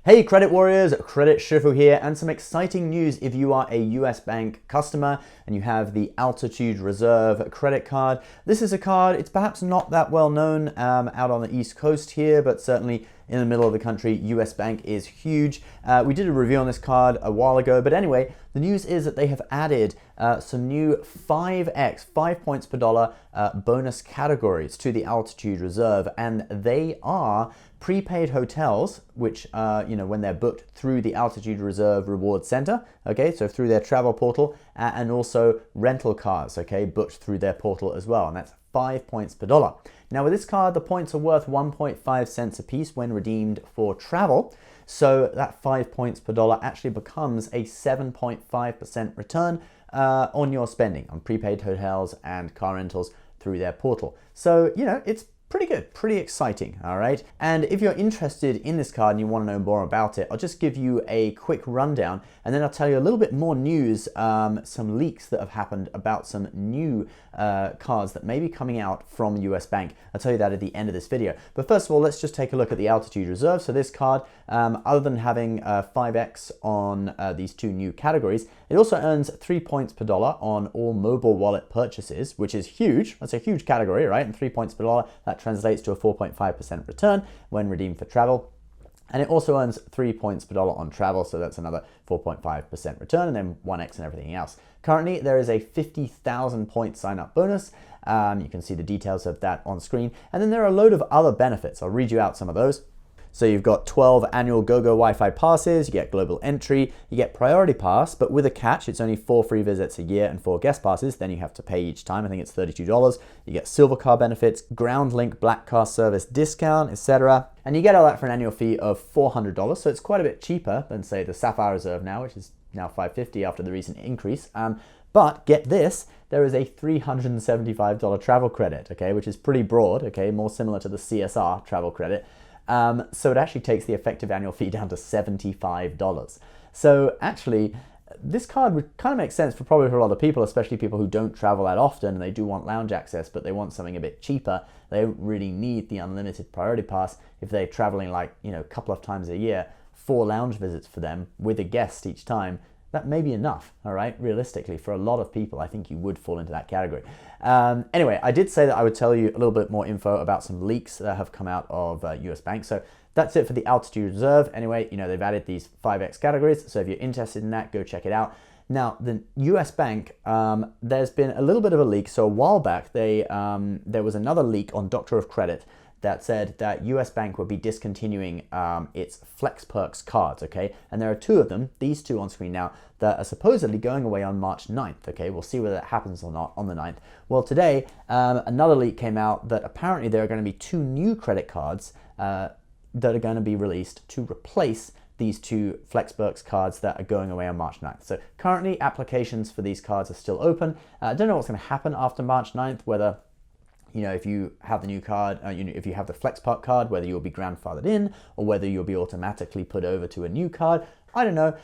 Hey credit warriors, Credit Shifu here, and some exciting news if you are a US bank customer and you have the Altitude Reserve credit card. This is a card, it's perhaps not that well known out on the East Coast here, but certainly in the middle of the country, US Bank is huge. We did a review on this card a while ago, but anyway, the news is that they have added some new 5x, 5 points per dollar bonus categories to the Altitude Reserve, and they are prepaid hotels, which, when they're booked through the Altitude Reserve Reward Center, okay, so through their travel portal, and also rental cars, okay, booked through their portal as well, and that's 5 points per dollar. Now with this card, the points are worth 1.5 cents a piece when redeemed for travel. So that 5 points per dollar actually becomes a 7.5% return on your spending on prepaid hotels and car rentals through their portal. So, it's pretty good, pretty exciting, all right? And if you're interested in this card and you want to know more about it, I'll just give you a quick rundown and then I'll tell you a little bit more news, some leaks that have happened about some new cards that may be coming out from US Bank. I'll tell you that at the end of this video. But first of all, let's just take a look at the Altitude Reserve. So this card, other than having 5x on these two new categories, it also earns 3 points per dollar on all mobile wallet purchases, which is huge. That's a huge category, right? And 3 points per dollar, that translates to a 4.5% return when redeemed for travel. And it also earns 3 points per dollar on travel, so that's another 4.5% return, and then 1x and everything else. Currently, there is a 50,000 point sign-up bonus. You can see the details of that on screen. And then there are a load of other benefits. I'll read you out some of those. So you've got 12 annual GoGo Wi-Fi passes, you get global entry, you get priority pass, but with a catch, it's only 4 free visits a year and 4 guest passes, then you have to pay each time. I think it's $32. You get silver car benefits, ground link black car service discount, etc. And you get all that for an annual fee of $400, so it's quite a bit cheaper than say the Sapphire Reserve now, which is now $550 after the recent increase. But get this, there is a $375 travel credit, okay, which is pretty broad, okay, more similar to the CSR travel credit. So it actually takes the effective annual fee down to $75. So actually, this card would kind of make sense for probably for a lot of people, especially people who don't travel that often and they do want lounge access, but they want something a bit cheaper. They don't really need the unlimited priority pass if they're traveling like, a couple of times a year, 4 lounge visits for them with a guest each time. That may be enough, all right? Realistically, for a lot of people, I think you would fall into that category. Anyway, I did say that I would tell you a little bit more info about some leaks that have come out of US Bank. So that's it for the Altitude Reserve. Anyway, they've added these 5x categories. So if you're interested in that, go check it out. Now, the US Bank, there's been a little bit of a leak. So a while back, there was another leak on Doctor of Credit that said that US Bank would be discontinuing its Flex Perks cards, okay? And there are 2 of them, these 2 on screen now, that are supposedly going away on March 9th, okay? We'll see whether that happens or not on the 9th. Well, today, another leak came out that apparently there are going to be 2 new credit cards that are going to be released to replace these 2 Flex Perks cards that are going away on March 9th. So currently, applications for these cards are still open. I don't know what's going to happen after March 9th, whether if you have the new card, if you have the FlexPark card, whether you'll be grandfathered in or whether you'll be automatically put over to a new card. I don't know.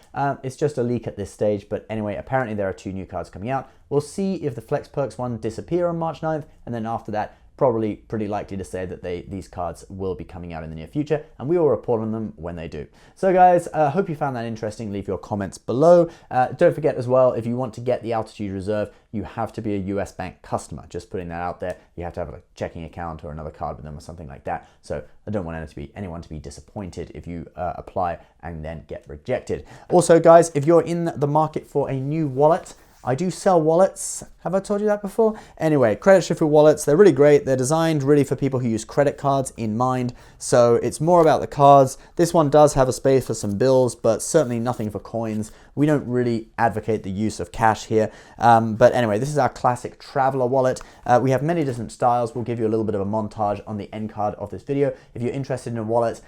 It's just a leak at this stage. But anyway, apparently there are 2 new cards coming out. We'll see if the FlexPerks one disappear on March 9th. And then after that, probably pretty likely to say that these cards will be coming out in the near future, and we will report on them when they do. So guys, I hope you found that interesting. Leave your comments below. Don't forget as well, if you want to get the Altitude Reserve, you have to be a US Bank customer. Just putting that out there. You have to have a checking account or another card with them or something like that. So I don't want anyone to be disappointed if you apply and then get rejected. Also guys, if you're in the market for a new wallet, I do sell wallets. Have I told you that before? Anyway, Credit Shifu wallets, they're really great. They're designed really for people who use credit cards in mind. So it's more about the cards. This one does have a space for some bills, but certainly nothing for coins. We don't really advocate the use of cash here. But anyway, this is our classic traveler wallet. We have many different styles. We'll give you a little bit of a montage on the end card of this video. If you're interested in a wallet,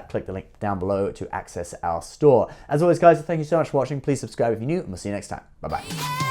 click the link down below to access our store. As always, guys, thank you so much for watching. Please subscribe if you're new, and we'll see you next time. Bye-bye.